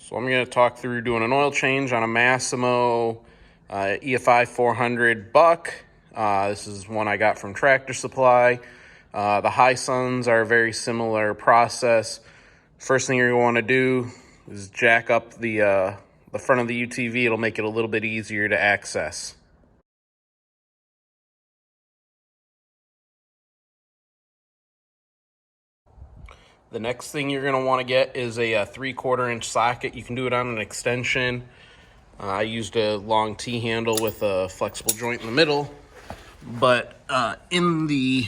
So I'm going to talk through doing an oil change on a Massimo EFI 400 Buck. This is one I got from Tractor Supply. The high suns are a very similar process. First thing you're going to want to do is jack up the front of the UTV. It'll make it a little bit easier to access. The next thing you're going to want to get is a 3/4 inch socket. You can do it on an extension. I used a long T-handle with a flexible joint in the middle. But in the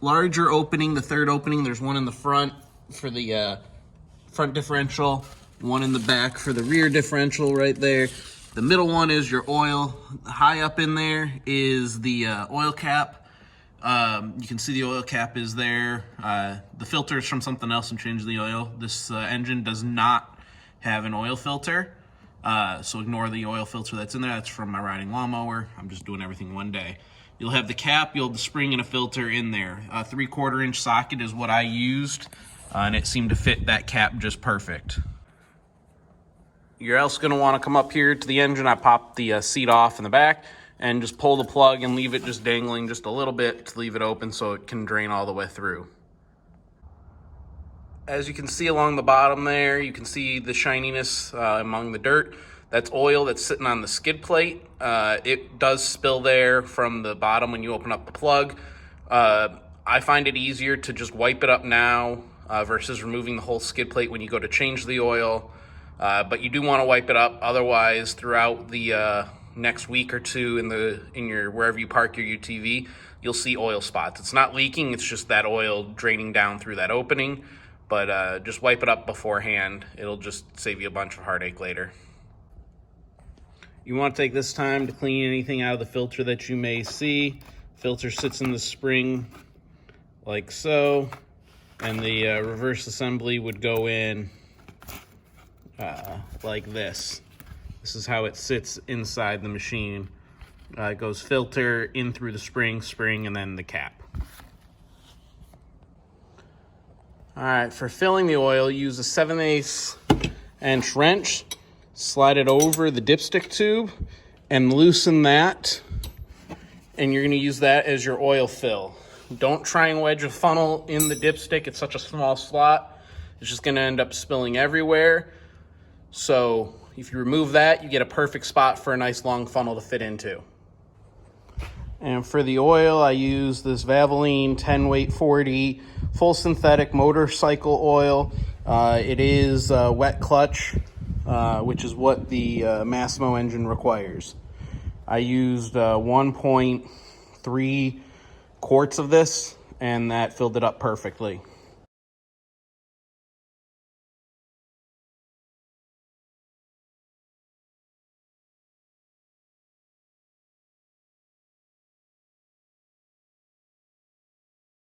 larger opening, the third opening, there's one in the front for the front differential, one in the back for the rear differential right there. The middle one is your oil. High up in there is the oil cap. You can see the oil cap is there. The filter is from something else and changed the oil. This engine does not have an oil filter, so ignore the oil filter that's in there. That's from my riding lawnmower. I'm just doing everything one day. You'll have the cap, you'll have the spring and a filter in there. A 3/4 inch socket is what I used, and it seemed to fit that cap just perfect. You're also going to want to come up here to the engine. I popped the seat off in the back and just pull the plug and leave it just dangling just a little bit to leave it open so it can drain all the way through. As you can see along the bottom there, you can see the shininess among the dirt. That's oil that's sitting on the skid plate. It does spill there from the bottom when you open up the plug. I find it easier to just wipe it up now versus removing the whole skid plate when you go to change the oil. But you do want to wipe it up, otherwise throughout the next week or two in your wherever you park your UTV, you'll see oil spots. It's not leaking, it's just that oil draining down through that opening. But just wipe it up beforehand. It'll just save you a bunch of heartache later. You want to take this time to clean anything out of the filter that you may see. Filter sits in the spring like so, and the reverse assembly would go in like this. This is how it sits inside the machine. It goes filter in through the spring, and then the cap. All right, for filling the oil, use a 7/8 inch wrench, slide it over the dipstick tube, and loosen that. And you're gonna use that as your oil fill. Don't try and wedge a funnel in the dipstick. It's such a small slot. It's just gonna end up spilling everywhere. So if you remove that, you get a perfect spot for a nice long funnel to fit into. And for the oil, I use this Valvoline 10 weight 40 full synthetic motorcycle oil. It is wet clutch, which is what the Massimo engine requires. I used 1.3 quarts of this, and that filled it up perfectly.